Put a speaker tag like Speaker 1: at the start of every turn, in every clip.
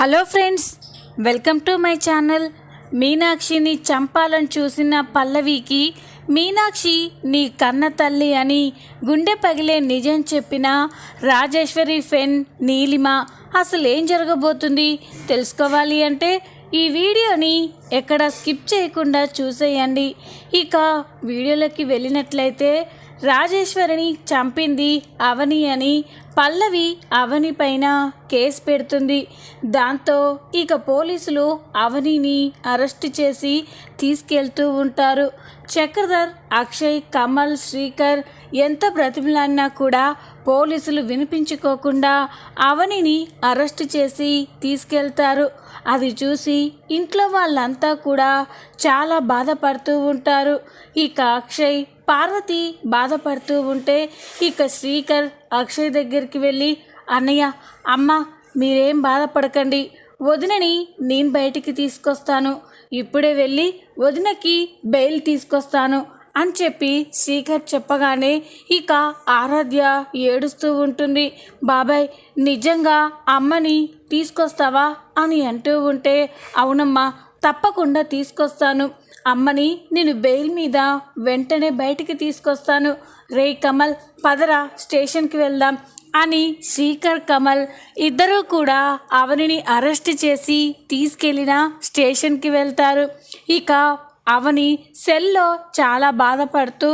Speaker 1: Hello friends, welcome to my channel. మీనాక్షిని చంపాలని చూసిన పల్లవికి మీనాక్షి నీ కన్న తల్లి అని గుండె పగిలే నిజం చెప్పిన రాజేశ్వరి ఫ్రెండ్ నీలిమ అసలు ఏం జరగబోతుంది తెలుసుకోవాలి అంటే ఈ వీడియోని ఎక్కడ స్కిప్ చేయకుండా చూసేయండి. ఇక వీడియోలోకి వెళ్ళినట్లయితే రాజేశ్వరిని చంపింది అవని అని పల్లవి అవని పైన కేసు పెడుతుంది. దాంతో ఇక పోలీసులు అవనిని అరెస్ట్ చేసి తీసుకెళ్తూ ఉంటారు. చక్రధర్, అక్షయ్, కమల్, శ్రీకర్ ఎంత బ్రతిమలాడినా కూడా పోలీసులు వినిపించుకోకుండా అవనిని అరెస్ట్ చేసి తీసుకెళ్తారు. అది చూసి ఇంట్లో వాళ్ళంతా కూడా చాలా బాధపడుతూ ఉంటారు. ఇక అక్షయ్, పార్వతి బాధపడుతూ ఉంటే ఇక శ్రీకర్ అక్షయ్ దగ్గరికి వెళ్ళి, అన్నయ్య, అమ్మ, మీరేం బాధపడకండి, వదినని నేను బయటికి తీసుకొస్తాను, ఇప్పుడే వెళ్ళి వదినకి బెయిల్ తీసుకొస్తాను అని చెప్పి శ్రీకర్ చెప్పగానే ఇక ఆరాధ్య ఏడుస్తూ ఉంటుంది. బాబాయ్, నిజంగా అమ్మని తీసుకొస్తావా అని అంటూ ఉంటే, అవునమ్మా, తప్పకుండా తీసుకొస్తాను, అమ్మని నేను బెయిల్ మీద వెంటనే బయటికి తీసుకొస్తాను. రే కమల్, పదరా స్టేషన్కి వెళ్దాం అని శ్రీకర్, కమల్ ఇద్దరూ కూడా అవనిని అరెస్ట్ చేసి తీసుకెళ్ళిన స్టేషన్కి వెళ్తారు. ఇక అవని సెల్లో చాలా బాధపడుతూ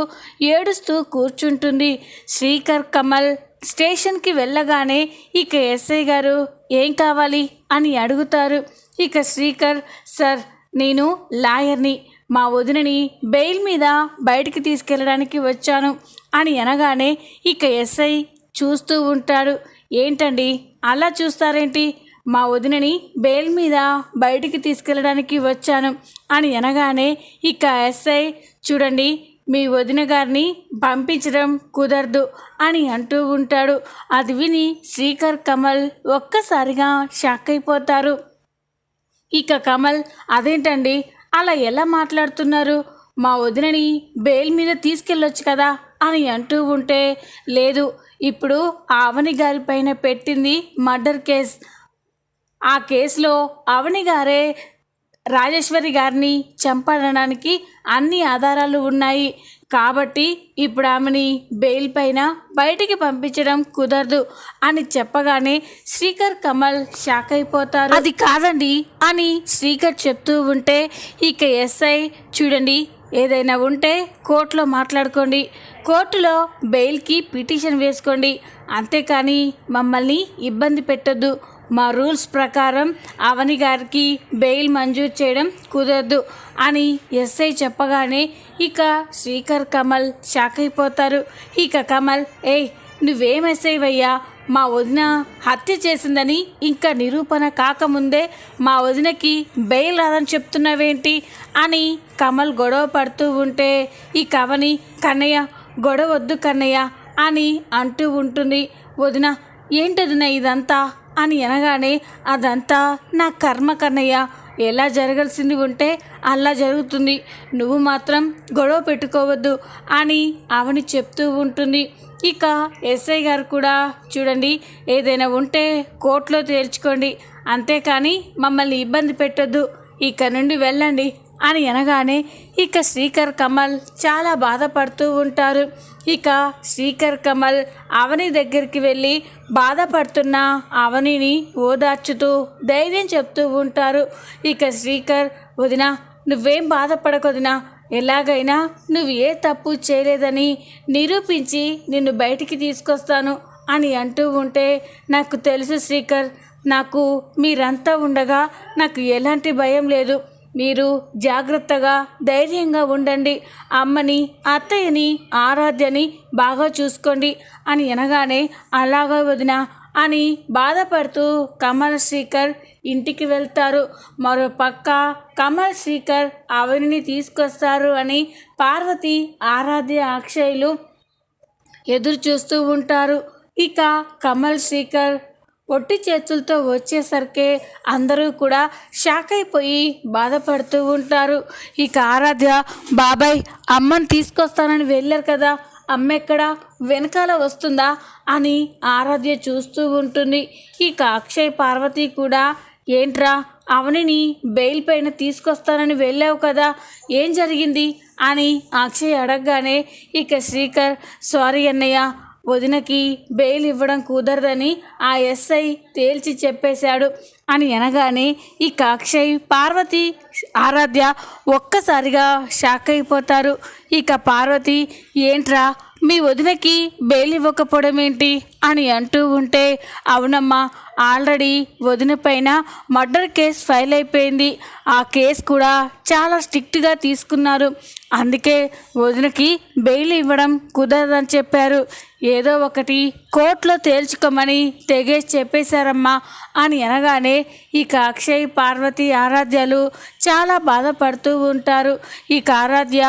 Speaker 1: ఏడుస్తూ కూర్చుంటుంది. శ్రీకర్, కమల్ స్టేషన్కి వెళ్ళగానే ఇక ఎస్ఐ గారు ఏం కావాలి అని అడుగుతారు. ఇక శ్రీకర్, సార్, నేను లాయర్ని, మా వదినని బెయిల్ మీద బయటికి తీసుకెళ్ళడానికి వచ్చాను అని అనగానే ఇక ఎస్ఐ చూస్తూ ఉంటాడు. ఏంటండి అలా చూస్తారేంటి, మా వదినని బెయిల్ మీద బయటికి తీసుకెళ్ళడానికి వచ్చాను అని అనగానే ఇక ఎస్ఐ, చూడండి, మీ వదిన గారిని పంపించడం కుదరదు అని అంటూ ఉంటాడు. అది విని శ్రీకర్, కమల్ ఒక్కసారిగా షాక్ అయిపోతారు. ఇక కమల్, అదేంటండి అలా ఎలా మాట్లాడుతున్నారు, మా వదినని బెయిల్ మీద తీసుకెళ్ళొచ్చు కదా అని అంటూ ఉంటే, లేదు, ఇప్పుడు అవని గారి పైన పెట్టింది మర్డర్ కేస్, ఆ కేసులో అవని గారే రాజేశ్వరి గారిని చంపడానికి అన్ని ఆధారాలు ఉన్నాయి, కాబట్టి ఇప్పుడు ఆమెని బెయిల్ పైన బయటికి పంపించడం కుదరదు అని చెప్పగానే శ్రీకర్, కమల్ షాక్ అయిపోతారు. అది కాదండి అని శ్రీకర్ చెప్తూ ఉంటే ఇక ఎస్ఐ, చూడండి, ఏదైనా ఉంటే కోర్టులో మాట్లాడుకోండి, కోర్టులో బెయిల్కి పిటిషన్ వేసుకోండి, అంతేకాని మమ్మల్ని ఇబ్బంది పెట్టొద్దు, మా రూల్స్ ప్రకారం అవని గారికి బెయిల్ మంజూరు చేయడం కుదరదు అని ఎస్ఐ చెప్పగానే ఇక శ్రీకర్, కమల్ షాక్ అయిపోతారు. ఇక కమల్, ఏయ్, నువ్వేం ఎస్ఐవయ్యా, మా వదిన హత్య చేసిందని ఇంకా నిరూపణ కాకముందే మా వదినకి బెయిల్ రాదని చెప్తున్నావేంటి అని కమల్ గొడవ పడుతూ ఉంటే ఇక అవని, కన్నయ్య, గొడవ వద్దు కన్నయ్య అని అంటూ ఉంటుంది. వదిన, ఏంటదిన ఇదంతా అని అనగానే, అదంతా నా కర్మ కన్నయ్య, ఎలా జరగాల్సింది ఉంటే అలా జరుగుతుంది, నువ్వు మాత్రం గొడవ పెట్టుకోవద్దు అని అవని చెప్తూ ఉంటుంది. ఇక ఎస్ఐ గారు కూడా, చూడండి, ఏదైనా ఉంటే కోర్టులో తేల్చుకోండి, అంతేకాని మమ్మల్ని ఇబ్బంది పెట్టొద్దు, ఇక నుండి వెళ్ళండి అని అనగానే ఇక శ్రీకర్, కమల్ చాలా బాధపడుతూ ఉంటారు. ఇక శ్రీకర్, కమల్ అవని దగ్గరికి వెళ్ళి బాధపడుతున్న అవనిని ఓదార్చుతూ ధైర్యం చెప్తూ ఉంటారు. ఇక శ్రీకర్, వదిన, నువ్వేం బాధపడకొదినా, ఎలాగైనా నువ్వు ఏ తప్పు చేయలేదని నిరూపించి నిన్ను బయటికి తీసుకొస్తాను అని అంటూ ఉంటే, నాకు తెలుసు శ్రీకర్, నాకు మీరంతా ఉండగా నాకు ఎలాంటి భయం లేదు, మీరు జాగ్రత్తగా ధైర్యంగా ఉండండి, అమ్మని, అత్తయ్యని, ఆరాధ్యని బాగా చూసుకోండి అని అనగానే, అలాగా వదిన అని బాధపడుతూ కమల్, శ్రీకర్ ఇంటికి వెళ్తారు. మరో పక్క కమల్, శ్రీకర్ అవనిని తీసుకొస్తారు అని పార్వతి, ఆరాధ్య, అక్షయ్లు ఎదురు చూస్తూ ఉంటారు. ఇక కమల్, శ్రీకర్ ఒట్టి చేతులతో వచ్చేసరికి అందరూ కూడా షాక్ అయిపోయి బాధపడుతూ ఉంటారు. ఇక ఆరాధ్య, బాబాయ్, అమ్మని తీసుకొస్తానని వెళ్ళారు కదా, అమ్మ ఎక్కడ, వెనకాల వస్తుందా అని ఆరాధ్య చూస్తూ ఉంటుంది. ఇక అక్షయ్, పార్వతి కూడా ఏంట్రా అవనిని బెయిల్ పైన తీసుకొస్తానని వెళ్ళావు కదా, ఏం జరిగింది అని అక్షయ్ అడగగానే ఇక శ్రీకర్ సారీ అన్నయ్య, వదినకి బెయిల్ ఇవ్వడం కుదరదని ఆ ఎస్ఐ తేల్చి చెప్పేశాడు అని అనగానే ఇక అక్షయ్, పార్వతి, ఆరాధ్య ఒక్కసారిగా షాక్ అయిపోతారు. ఇక పార్వతి, ఏంట్రా మీ వదినకి బెయిల్ ఇవ్వకపోవడం ఏంటి అని అంటూ ఉంటే, అవునమ్మా, ఆల్రెడీ వదిన పైన మర్డర్ కేసు ఫైల్ అయిపోయింది, ఆ కేసు కూడా చాలా స్ట్రిక్ట్గా తీసుకున్నారు, అందుకే వదినకి బెయిల్ ఇవ్వడం కుదరదని చెప్పారు, ఏదో ఒకటి కోర్టులో తేల్చుకోమని తెగేసి చెప్పేశారమ్మా అని అనగానే ఇక అక్షయ్, పార్వతి, ఆరాధ్యలు చాలా బాధపడుతూ ఉంటారు. ఇక ఆరాధ్య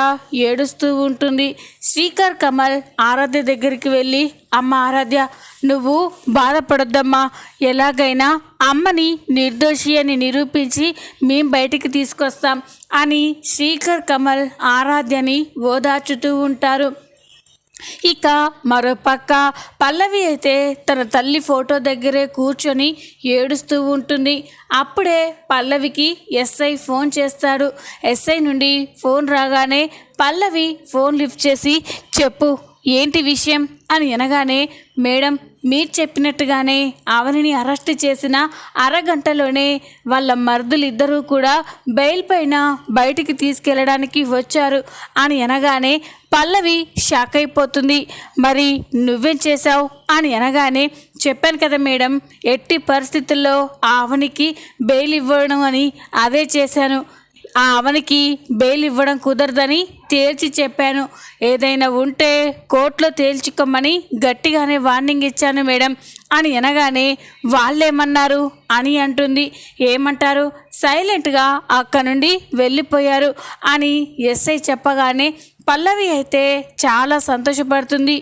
Speaker 1: ఏడుస్తూ ఉంటుంది. శ్రీకర్, కమల్ ఆరాధ్య దగ్గరికి వెళ్ళి, అమ్మ ఆరాధ్య, నువ్వు బాధపడొద్దమ్మా, ఎలాగైనా అమ్మని నిర్దోషి అని నిరూపించి మేం బయటికి తీసుకొస్తాం అని శ్రీకర్, కమల్ ఆరాధ్యని ఓదార్చుతూ ఉంటారు. ఇక మరోపక్క పల్లవి అయితే తన తల్లి ఫోటో దగ్గరే కూర్చొని ఏడుస్తూ ఉంటుంది. అప్పుడే పల్లవికి ఎస్ఐ ఫోన్ చేస్తాడు. ఎస్ఐ నుండి ఫోన్ రాగానే పల్లవి ఫోన్ లిఫ్ట్ చేసి, చెప్పు ఏంటి విషయం అని అనగానే, మేడం మీరు చెప్పినట్టుగానే అవనిని అరెస్ట్ చేసిన అరగంటలోనే వాళ్ళ మర్దులిద్దరూ కూడా బెయిల్ పైన బయటికి తీసుకెళ్ళడానికి వచ్చారు అని అనగానే పల్లవి షాక్ అయిపోతుంది. మరి నువ్వేం చేశావు అని అనగానే, చెప్పాను కదా మేడం, ఎట్టి పరిస్థితుల్లో ఆ అవనికి బెయిల్ ఇవ్వడం అని అదే చేశాను, ఆ అవనికి బెయిల్ ఇవ్వడం కుదరదని తేల్చి చెప్పాను, ఏదైనా ఉంటే కోర్టులో తేల్చుకోమని గట్టిగానే వార్నింగ్ ఇచ్చాను మేడం అని అనగానే, వాళ్ళేమన్నారు అని అంటుంది. ఏమంటారు, సైలెంట్గా అక్కడ నుండి వెళ్ళిపోయారు అని ఎస్ఐ చెప్పగానే పల్లవి అయితే చాలా సంతోషపడుతుంది.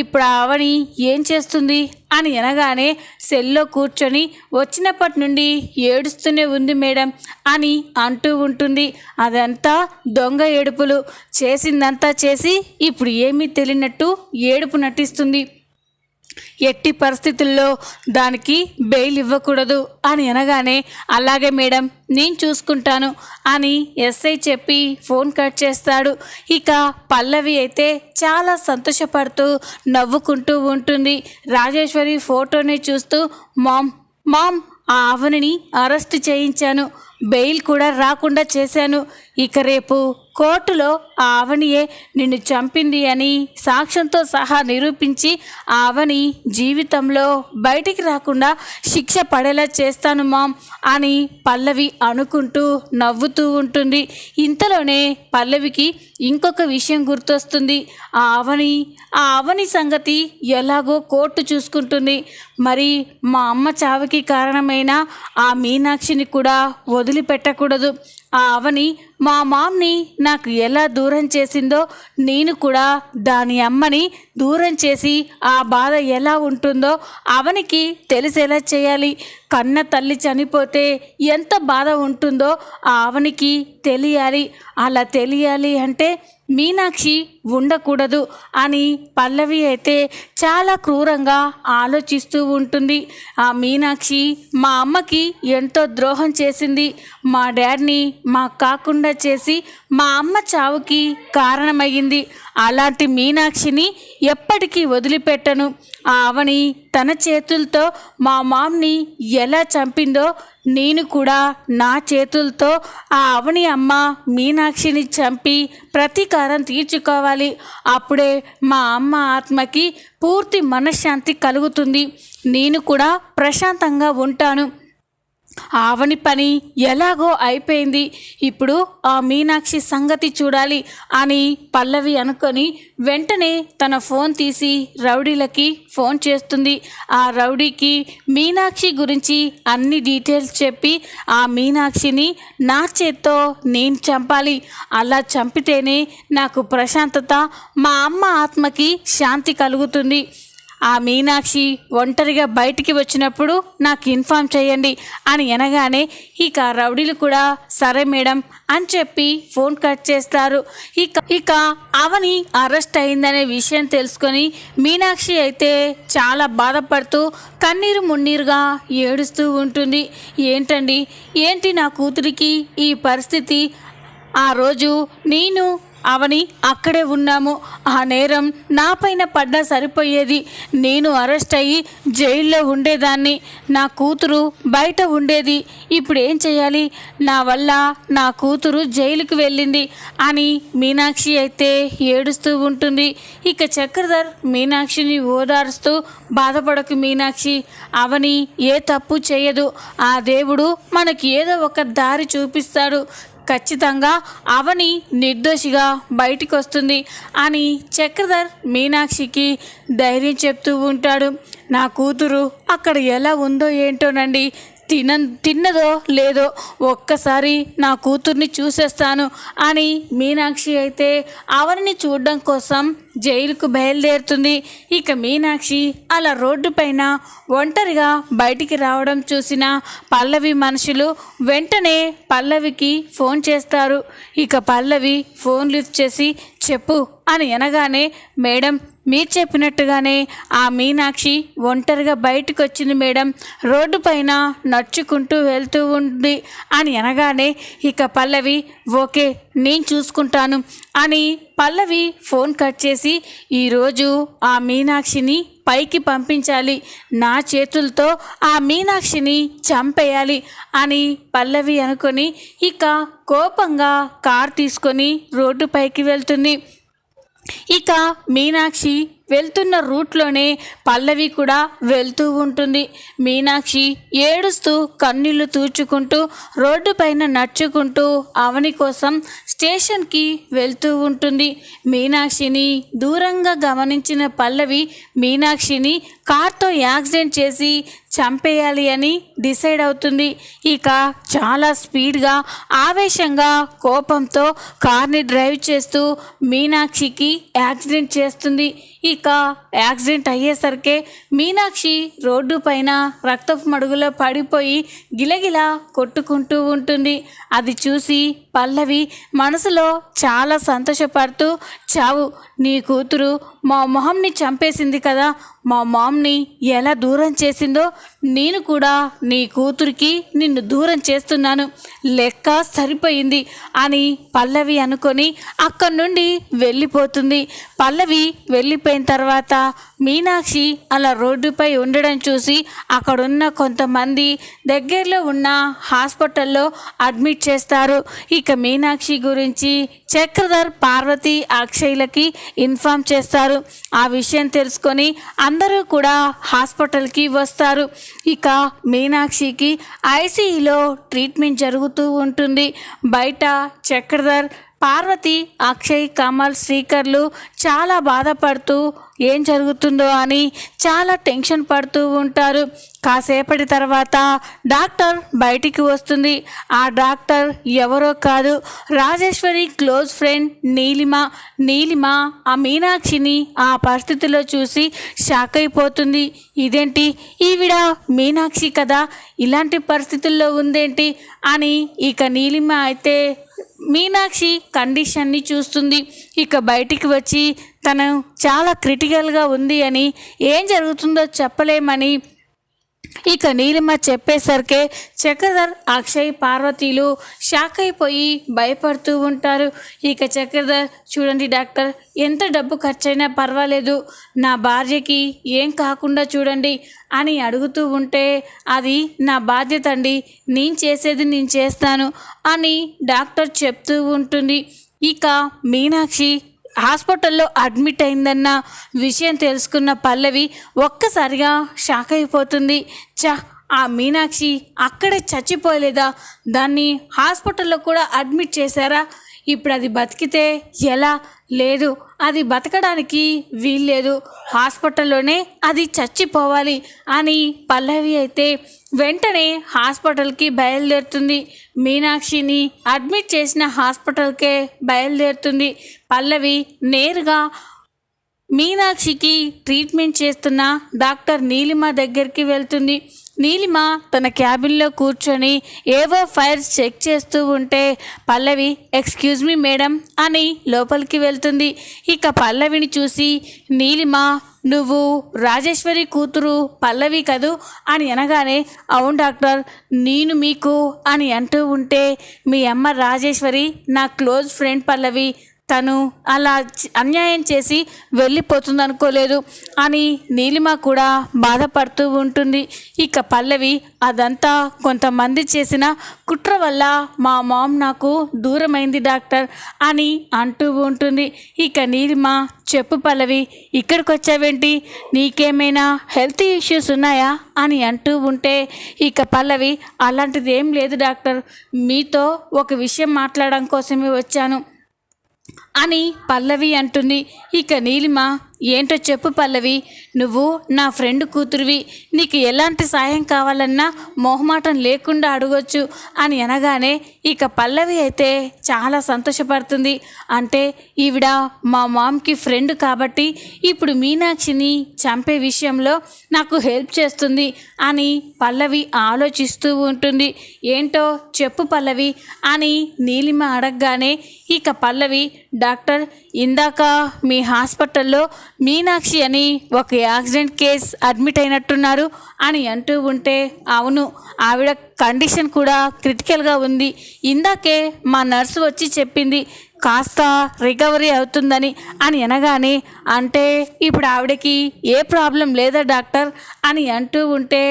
Speaker 1: ఇప్పుడు అవని ఏం చేస్తుంది అని అనగానే, సెల్లో కూర్చొని వచ్చినప్పటి నుండి ఏడుస్తూనే ఉంది మేడం అని అంటూ ఉంటుంది. అదంతా దొంగ ఏడుపులు, చేసిందంతా చేసి ఇప్పుడు ఏమీ తెలియనట్టు ఏడుపు నటిస్తుంది, ఎట్టి పరిస్థితుల్లో దానికి బెయిల్ ఇవ్వకూడదు అని అనగానే, అలాగే మేడం నేను చూసుకుంటాను అని ఎస్ఐ చెప్పి ఫోన్ కట్ చేస్తాడు. ఇక పల్లవి అయితే చాలా సంతోషపడుతూ నవ్వుకుంటూ ఉంటుంది. రాజేశ్వరి ఫోటోని చూస్తూ, మామ్ మామ్ ఆ అవనిని అరెస్ట్ చేయించాను, బెయిల్ కూడా రాకుండా చేశాను, ఇక రేపు కోర్టులో ఆ అవనియే నిన్ను చంపింది అని సాక్ష్యంతో సహా నిరూపించి ఆ అవని జీవితంలో బయటికి రాకుండా శిక్ష పడేలా చేస్తాను మామ్ అని పల్లవి అనుకుంటూ నవ్వుతూ ఉంటుంది. ఇంతలోనే పల్లవికి ఇంకొక విషయం గుర్తొస్తుంది. ఆ అవని సంగతి ఎలాగో కోర్టు చూసుకుంటుంది, మరి మా అమ్మ చావుకి కారణమైన ఆ మీనాక్షిని కూడా వదిలిపెట్టకూడదు, ఆ అవని మా మామ్ని నాకు ఎలా దూరం చేసిందో నేను కూడా దాని అమ్మని దూరం చేసి ఆ బాధ ఎలా ఉంటుందో అవనికి తెలిసేలా చేయాలి, కన్న తల్లి చనిపోతే ఎంత బాధ ఉంటుందో ఆ అవనికి తెలియాలి, అలా తెలియాలి అంటే మీనాక్షి ఉండకూడదు అని పల్లవి అయితే చాలా క్రూరంగా ఆలోచిస్తూ ఉంటుంది. ఆ మీనాక్షి మా అమ్మకి ఎంతో ద్రోహం చేసింది, మా డాడ్ని మాకు కాకుండా చేసి మా అమ్మ చావుకి కారణమయ్యింది, అలాంటి మీనాక్షిని ఎప్పటికీ వదిలిపెట్టను, ఆ అవని తన చేతులతో మా మామ్ని ఎలా చంపిందో నేను కూడా నా చేతులతో ఆ అవని అమ్మ మీనాక్షిని చంపి ప్రతీకారం తీర్చుకోవాలి, అప్పుడే మా అమ్మ ఆత్మకి పూర్తి మనశ్శాంతి కలుగుతుంది, నేను కూడా ప్రశాంతంగా ఉంటాను, ఆవని పని ఎలాగో అయిపోయింది, ఇప్పుడు ఆ మీనాక్షి సంగతి చూడాలి అని పల్లవి అనుకొని వెంటనే తన ఫోన్ తీసి రౌడీలకి ఫోన్ చేస్తుంది. ఆ రౌడీకి మీనాక్షి గురించి అన్ని డీటెయిల్స్ చెప్పి ఆ మీనాక్షిని నా చేత్తో నేను చంపాలి, అలా చంపితేనే నాకు ప్రశాంతత, మా అమ్మ ఆత్మకి శాంతి కలుగుతుంది, ఆ మీనాక్షి ఒంటరిగా బయటికి వచ్చినప్పుడు నాకు ఇన్ఫామ్ చేయండి అని అనగానే ఇక రౌడీలు కూడా సరే మేడం అని చెప్పి ఫోన్ కట్ చేస్తారు. ఇక అవని అరెస్ట్ అయిందనే విషయం తెలుసుకొని మీనాక్షి అయితే చాలా బాధపడుతూ కన్నీరు మున్నీరుగా ఏడుస్తూ ఉంటుంది. ఏంటి నా కూతురికి ఈ పరిస్థితి? ఆ రోజు నేను అవని అక్కడే ఉన్నాము. ఆ నేరం నా పైన పడ్డా సరిపోయేది. నేను అరెస్ట్ అయ్యి జైల్లో ఉండేదాన్ని, నా కూతురు బయట ఉండేది. ఇప్పుడు ఏం చేయాలి? నా వల్ల నా కూతురు జైలుకి వెళ్ళింది అని మీనాక్షి అయితే ఏడుస్తూ ఉంటుంది. ఇక చక్రధర్ మీనాక్షిని ఓదారుస్తూ, బాధపడకు మీనాక్షి, అవని ఏ తప్పు చేయదు. ఆ దేవుడు మనకి ఏదో ఒక దారి చూపిస్తాడు. ఖచ్చితంగా అవని నిర్దోషిగా బయటికి వస్తుంది అని చక్రధర్ మీనాక్షికి ధైర్యం చెప్తూ ఉంటాడు. నా కూతురు అక్కడ ఎలా ఉందో ఏంటోనండి, తిన్నదో లేదో ఒక్కసారి నా కూతుర్ని చూసేస్తాను అని మీనాక్షి అయితే అవనిని చూడడం కోసం జైలుకు బయలుదేరుతుంది. ఇక మీనాక్షి అలా రోడ్డు పైన ఒంటరిగా బయటికి రావడం చూసిన పల్లవి మనుషులు వెంటనే పల్లవికి ఫోన్ చేస్తారు. ఇక పల్లవి ఫోన్ లిఫ్ట్ చేసి చెప్పు అని అనగానే, మేడం మీరు చెప్పినట్టుగానే ఆ మీనాక్షి ఒంటరిగా బయటకు వచ్చింది మేడం, రోడ్డు పైన నడుచుకుంటూ వెళ్తూ ఉంది అని అనగానే ఇక పల్లవి ఓకే నేను చూసుకుంటాను అని పల్లవి ఫోన్ కట్ చేసి, ఈరోజు ఆ మీనాక్షిని పైకి పంపించాలి, నా చేతులతో ఆ మీనాక్షిని చంపేయాలి అని పల్లవి అనుకొని ఇక కోపంగా కార్ తీసుకొని రోడ్డు పైకి వెళ్తుంది. ఇక మీనాక్షి వెళ్తున్న రూట్లోనే పల్లవి కూడా వెళ్తూ ఉంటుంది. మీనాక్షి ఏడుస్తూ కన్నీళ్లు తూర్చుకుంటూ రోడ్డు పైన నడుచుకుంటూ అవని కోసం స్టేషన్కి వెళ్తూ ఉంటుంది. మీనాక్షిని దూరంగా గమనించిన పల్లవి మీనాక్షిని కార్తో యాక్సిడెంట్ చేసి చంపేయాలి అని డిసైడ్ అవుతుంది. ఇక చాలా స్పీడ్గా ఆవేశంగా కోపంతో కార్ని డ్రైవ్ చేస్తూ మీనాక్షికి యాక్సిడెంట్ చేస్తుంది. ఇక యాక్సిడెంట్ అయ్యేసరికి మీనాక్షి రోడ్డు పైన రక్తపు మడుగులో పడిపోయి గిలగిలా కొట్టుకుంటూ ఉంటుంది. అది చూసి పల్లవి మనసులో చాలా సంతోషపడుతూ, చావు నీ కూతురు మా మొహంని చంపేసింది కదా, మా మామ్ని ఎలా దూరం చేసిందో నేను కూడా నీ కూతురికి నిన్ను దూరం చేస్తున్నాను, లెక్క సరిపోయింది అని పల్లవి అనుకొని అక్కడి నుండి వెళ్ళిపోతుంది. పల్లవి వెళ్ళిపోయిన తర్వాత మీనాక్షి అలా రోడ్డుపై ఉండడం చూసి అక్కడున్న కొంతమంది దగ్గరలో ఉన్న హాస్పిటల్లో అడ్మిట్ చేస్తారు. ఇక మీనాక్షి గురించి చక్రధర్, పార్వతి, అక్షయ్లకి ఇన్ఫామ్ చేస్తారు. ఆ విషయం తెలుసుకొని అందరూ కూడా హాస్పిటల్కి వస్తారు. ఇక మీనాక్షికి ఐసీయూలో ట్రీట్మెంట్ జరుగుతూ ఉంటుంది. బయట చక్రధర్, పార్వతి, అక్షయ్, కమల్, శ్రీకర్లు చాలా బాధపడుతూ ఏం జరుగుతుందో అని చాలా టెన్షన్ పడుతూ ఉంటారు. కాసేపటి తర్వాత డాక్టర్ బయటికి వస్తుంది. ఆ డాక్టర్ ఎవరో కాదు, రాజేశ్వరి క్లోజ్ ఫ్రెండ్ నీలిమ ఆ మీనాక్షిని ఆ పరిస్థితిలో చూసి షాక్ అయిపోతుంది. ఇదేంటి, ఈవిడ మీనాక్షి కదా, ఇలాంటి పరిస్థితుల్లో ఉందేంటి అని ఇక నీలిమ అయితే మీనాక్షి కండిషన్ని చూస్తుంది. ఇక బయటికి వచ్చి తను చాలా క్రిటికల్గా ఉంది అని, ఏం జరుగుతుందో చెప్పలేమని ఇక నీలిమ చెప్పేసరికి చక్రధర్, అక్షయ్, పార్వతీలు షాక్ అయిపోయి భయపడుతూ ఉంటారు. ఇక చక్రధర్, చూడండి డాక్టర్, ఎంత డబ్బు ఖర్చైనా పర్వాలేదు, నా భార్యకి ఏం కాకుండా చూడండి అని అడుగుతూ ఉంటే, అది నా బాధ్యత అండి, నేను చేసేది నేను చేస్తాను అని డాక్టర్ చెప్తూ ఉంటుంది. ఇక మీనాక్షి హాస్పిటల్లో అడ్మిట్ అయిందన్న విషయం తెలుసుకున్న పల్లవి ఒక్కసారిగా షాక్ అయిపోతుంది. ఆ మీనాక్షి అక్కడే చచ్చిపోలేదా? దాన్ని హాస్పిటల్లో కూడా అడ్మిట్ చేశారా? ఇప్పుడు అది బతికితే ఎలా? లేదు, అది బతకడానికి వీల్లేదు, హాస్పిటల్లోనే అది చచ్చిపోవాలి అని పల్లవి అయితే వెంటనే హాస్పిటల్కి బయలుదేరుతుంది. మీనాక్షిని అడ్మిట్ చేసిన హాస్పిటల్కే బయలుదేరుతుంది. పల్లవి నేరుగా మీనాక్షికి ట్రీట్మెంట్ చేస్తున్న డాక్టర్ నీలిమ దగ్గరికి వెళ్తుంది. నీలిమ తన క్యాబిన్లో కూర్చొని ఏవో ఫైల్స్ చెక్ చేస్తూ ఉంటే పల్లవి ఎక్స్క్యూజ్ మీ మేడం అని లోపలికి వెళ్తుంది. ఇక పల్లవిని చూసి నీలిమ నువ్వు రాజేశ్వరి కూతురు పల్లవి కదూ అని అనగానే అవును డాక్టర్ నేను మీకు అని అంటూ ఉంటే మీ అమ్మ రాజేశ్వరి నా క్లోజ్ ఫ్రెండ్ పల్లవి, తను అలా అన్యాయం చేసి వెళ్ళిపోతుంది అనుకోలేదు అని నీలిమ కూడా బాధపడుతూ ఉంటుంది. ఇక పల్లవి అదంతా కొంతమంది చేసిన కుట్ర వల్ల మా మామ్ నాకు దూరమైంది డాక్టర్ అని అంటూ ఉంటుంది. ఇక నీలిమ చెప్పు పల్లవి, ఇక్కడికి వచ్చావేంటి, నీకేమైనా హెల్త్ ఇష్యూస్ ఉన్నాయా అని అంటూ ఉంటే ఇక పల్లవి అలాంటిది ఏం లేదు డాక్టర్, మీతో ఒక విషయం మాట్లాడడం కోసమే వచ్చాను అని పల్లవి అంటుంది. ఇక నీలిమ ఏంటో చెప్పు పల్లవి, నువ్వు నా ఫ్రెండ్ కూతురువి, నీకు ఎలాంటి సాయం కావాలన్నా మొహమాటం లేకుండా అడగొచ్చు అని అనగానే ఇక పల్లవి అయితే చాలా సంతోషపడుతుంది. అంటే ఈవిడ మా మామ్కి ఫ్రెండ్ కాబట్టి ఇప్పుడు మీనాక్షిని చంపే విషయంలో నాకు హెల్ప్ చేస్తుంది అని పల్లవి ఆలోచిస్తూ ఉంటుంది. ఏంటో చెప్పు పల్లవి అని నీలిమ అడగగానే ఇక పల్లవి డాక్టర్ ఇందాక మీ హాస్పిటల్లో మీనాక్షి అని ఒక యాక్సిడెంట్ కేస్ అడ్మిట్ అయినట్టున్నారు అని అంటూ ఉంటే అవును, ఆవిడ కండిషన్ కూడా క్రిటికల్గా ఉంది, ఇందాకే మా నర్సు వచ్చి చెప్పింది కాస్త రికవరీ అవుతుందని అని అనగానే అంటే ఇప్పుడు ఆవిడకి ఏ ప్రాబ్లం లేదా డాక్టర్ అని అంటూ ఉంటే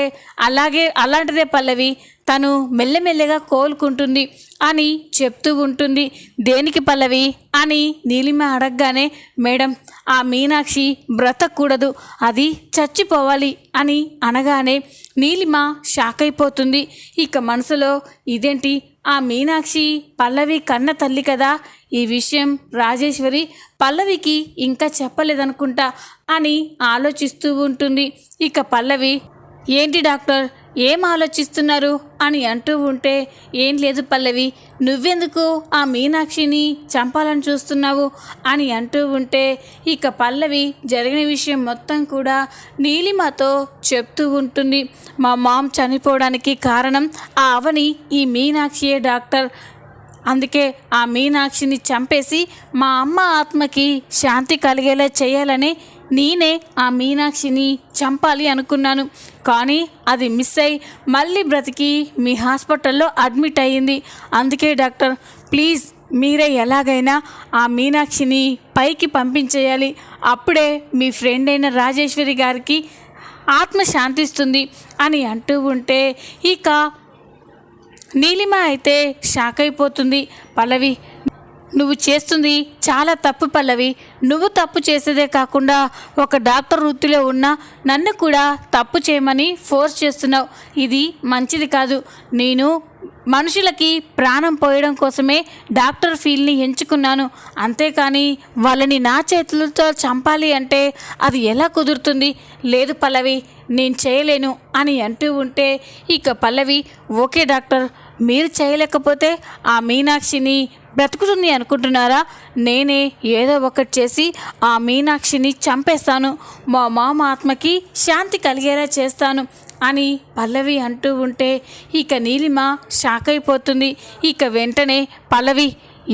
Speaker 1: అలాంటిదే పల్లవి, తను మెల్లమెల్లగా కోలుకుంటుంది అని చెప్తూ ఉంటుంది. దేనికి పల్లవి అని నీలిమ అడగగానే మేడం ఆ మీనాక్షి బ్రతకూడదు, అది చచ్చిపోవాలి అని అనగానే నీలిమ షాక్ అయిపోతుంది. ఇక మనసులో ఇదేంటి, ఆ మీనాక్షి పల్లవి కన్న తల్లి కదా, ఈ విషయం రాజేశ్వరి పల్లవికి ఇంకా చెప్పలేదనుకుంటా అని ఆలోచిస్తూ ఉంటుంది. ఇక పల్లవి ఏంటి డాక్టర్ ఏం ఆలోచిస్తున్నారు అని అంటూ ఉంటే ఏం లేదు పల్లవి, నువ్వెందుకు ఆ మీనాక్షిని చంపాలని చూస్తున్నావు అని అంటూ ఉంటే ఇక పల్లవి జరిగిన విషయం మొత్తం కూడా నీలిమతో చెప్తూ ఉంటుంది. మా మామ్ చనిపోవడానికి కారణం ఆ అవని ఈ మీనాక్షియే డాక్టర్, అందుకే ఆ మీనాక్షిని చంపేసి మా అమ్మ ఆత్మకి శాంతి కలిగేలా చేయాలని నేనే ఆ మీనాక్షిని చంపాలి అనుకున్నాను, కానీ అది మిస్ అయ్యి మళ్ళీ బ్రతికి మీ హాస్పిటల్లో అడ్మిట్ అయ్యింది. అందుకే డాక్టర్ ప్లీజ్ మీరే ఎలాగైనా ఆ మీనాక్షిని పైకి పంపించేయాలి, అప్పుడే మీ ఫ్రెండ్ అయిన రాజేశ్వరి గారికి ఆత్మ శాంతిస్తుంది అని అంటూ ఉంటే ఇక నీలిమ అయితే షాక్ అయిపోతుంది. పల్లవి నువ్వు చేస్తుంది చాలా తప్పు పల్లవి, నువ్వు తప్పు చేసేదే కాకుండా ఒక డాక్టర్ వృత్తిలో ఉన్న నన్ను కూడా తప్పు చేయమని ఫోర్స్ చేస్తున్నావు, ఇది మంచిది కాదు. నేను మనుషులకి ప్రాణం పోయడం కోసమే డాక్టర్ ఫీల్డ్ని ఎంచుకున్నాను, అంతేకాని వాళ్ళని నా చేతులతో చంపాలి అంటే అది ఎలా కుదురుతుంది, లేదు పల్లవి నేను చేయలేను అని అంటూ ఉంటే ఇక పల్లవి ఓకే డాక్టర్, మీరు చేయలేకపోతే ఆ మీనాక్షిని బ్రతుకుతుంది అనుకుంటున్నారా, నేనే ఏదో ఒకటి చేసి ఆ మీనాక్షిని చంపేస్తాను, మా మామ ఆత్మకి శాంతి కలిగేలా చేస్తాను అని పల్లవి అంటూ ఉంటే ఇక నీలిమ షాక్ అయిపోతుంది. ఇక వెంటనే పల్లవి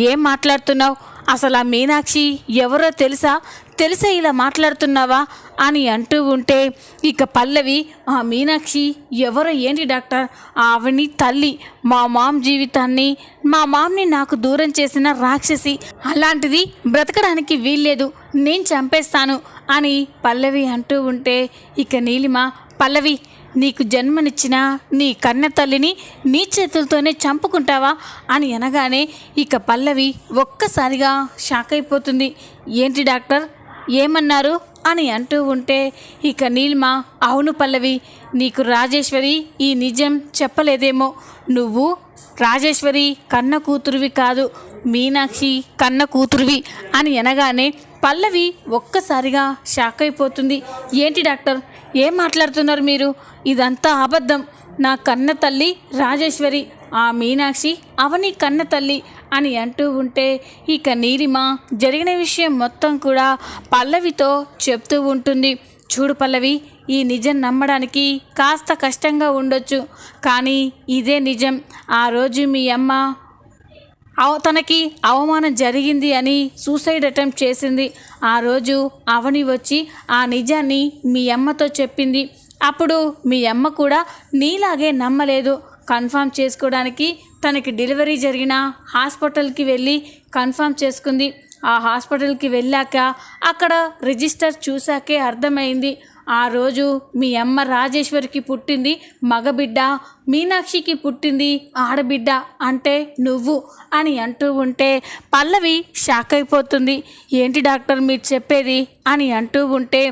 Speaker 1: ఏం మాట్లాడుతున్నావు, అసలు ఆ మీనాక్షి ఎవరో తెలిసే ఇలా మాట్లాడుతున్నావా అని అంటూ ఉంటే ఇక పల్లవి ఆ మీనాక్షి ఎవరో ఏంటి డాక్టర్, ఆవిని తల్లి, మా మామ్ జీవితాన్ని మా మామ్ని నాకు దూరం చేసిన రాక్షసి, అలాంటిది బ్రతకడానికి వీల్లేదు, నేను చంపేస్తాను అని పల్లవి అంటూ ఉంటే ఇక నీలిమ పల్లవి నీకు జన్మనిచ్చిన నీ కన్న తల్లిని నీ చేతులతోనే చంపుకుంటావా అని అనగానే ఇక పల్లవి ఒక్కసారిగా షాక్ అయిపోతుంది. ఏంటి డాక్టర్ ఏమన్నారు అని అంటూ ఉంటే ఇక నీలిమ అవును పల్లవి, నీకు రాజేశ్వరి ఈ నిజం చెప్పలేదేమో, నువ్వు రాజేశ్వరి కన్న కూతురువి కాదు, మీనాక్షి కన్న కూతురువి అని అనగానే పల్లవి ఒక్కసారిగా షాక్ అయిపోతుంది. ఏంటి డాక్టర్ ఏం మాట్లాడుతున్నారు మీరు, ఇదంతా అబద్ధం, నా కన్న తల్లి రాజేశ్వరి, ఆ మీనాక్షి అవని కన్న తల్లి అని అంటూ ఉంటే ఇక నీలిమ జరిగిన విషయం మొత్తం కూడా పల్లవితో చెప్తూ ఉంటుంది. చూడు పల్లవి, ఈ నిజం నమ్మడానికి కాస్త కష్టంగా ఉండొచ్చు, కానీ ఇదే నిజం. ఆ రోజు మీ అమ్మ తనకి అవమానం జరిగింది అని సూసైడ్ అటెంప్ట్ చేసింది. ఆ రోజు అవని వచ్చి ఆ నిజాన్ని మీ అమ్మతో చెప్పింది. అప్పుడు మీ అమ్మ కూడా నీలాగే నమ్మలేదు. కన్ఫర్మ్ చేసుకోవడానికి తనకి డెలివరీ జరిగిన హాస్పిటల్కి వెళ్ళి కన్ఫర్మ్ చేసుకుంది. ఆ హాస్పిటల్కి వెళ్ళాక అక్కడ రిజిస్టర్ చూశాకే అర్థమైంది, ఆ రోజు మీ అమ్మ రాజేశ్వరికి పుట్టింది మగబిడ్డ, మీనాక్షికి పుట్టింది ఆడబిడ్డ, అంటే నువ్వు అని అంటూ ఉంటే పల్లవి షాక్ అయిపోతుంది. ఏంటి డాక్టర్ మీరు చెప్పేది అని అంటూ ఉంటే,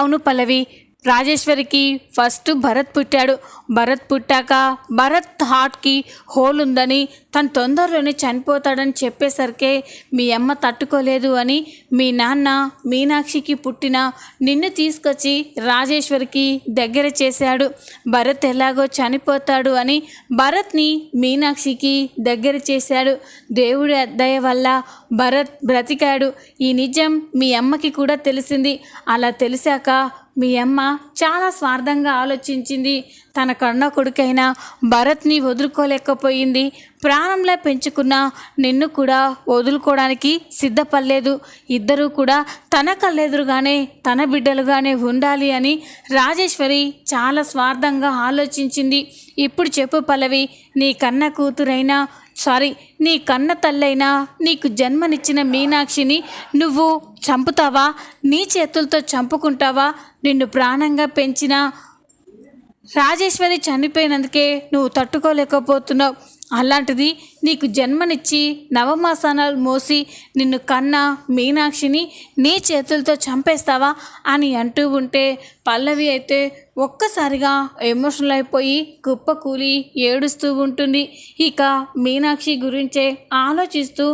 Speaker 1: అవును పల్లవి, రాజేశ్వరికి ఫస్ట్ భరత్ పుట్టాడు. భరత్ పుట్టాక భరత్ హార్ట్కి హోల్ ఉందని, తను తొందరలోనే చనిపోతాడని చెప్పేసరికే మీ అమ్మ తట్టుకోలేదు అని మీ నాన్న మీనాక్షికి పుట్టిన నిన్ను తీసుకొచ్చి రాజేశ్వరికి దగ్గర చేశాడు. భరత్ ఎలాగో చనిపోతాడు అని భరత్ని మీనాక్షికి దగ్గర చేశాడు. దేవుడి దయ వల్ల భరత్ బ్రతికాడు. ఈ నిజం మీ అమ్మకి కూడా తెలిసింది. అలా తెలిసాక మీ అమ్మ చాలా స్వార్థంగా ఆలోచించింది. తన కన్న కొడుకైన భరత్ని వదులుకోలేకపోయింది. ప్రాణంలా పెంచుకున్న నిన్ను కూడా వదులుకోవడానికి సిద్ధపడలేదు. ఇద్దరూ కూడా తన కళ్ళెదురుగానే తన బిడ్డలుగానే ఉండాలి అని రాజేశ్వరి చాలా స్వార్థంగా ఆలోచించింది. ఇప్పుడు చెప్పు పల్లవి, నీ కన్న కూతురైనా నీ కన్న తల్లైనా నీకు జన్మనిచ్చిన మీనాక్షిని నువ్వు చంపుతావా? నీ చేతులతో చంపుకుంటావా? నిన్ను ప్రాణంగా పెంచిన రాజేశ్వరి చనిపోయినందుకే నువ్వు తట్టుకోలేకపోతున్నావు. అలాంటిది నీకు జన్మనిచ్చి నవమాసానాలు మోసి నిన్ను కన్న మీనాక్షిని నీ చేతులతో చంపేస్తావా అని అంటూ ఉంటే పల్లవి అయితే ఒక్కసారిగా ఎమోషనల్ అయిపోయి కుప్పకూలి ఏడుస్తూ ఉంటుంది. ఇక మీనాక్షి గురించే ఆలోచిస్తూ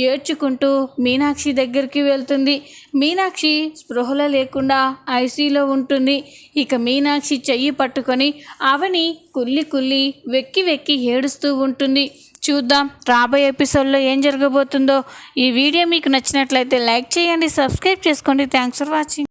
Speaker 1: ఏడ్చుకుంటూ మీనాక్షి దగ్గరికి వెళ్తుంది. మీనాక్షి స్పృహలో లేకుండా ఐసీలో ఉంటుంది. ఇక మీనాక్షి చెయ్యి పట్టుకొని అవని కుల్లి వెక్కి వెక్కి ఏడుస్తూ ఉంటుంది. చూద్దాం రాబోయే ఎపిసోడ్లో ఏం జరగబోతుందో. ఈ వీడియో మీకు నచ్చినట్లయితే లైక్ చేయండి, సబ్స్క్రైబ్ చేసుకోండి. Thanks for watching.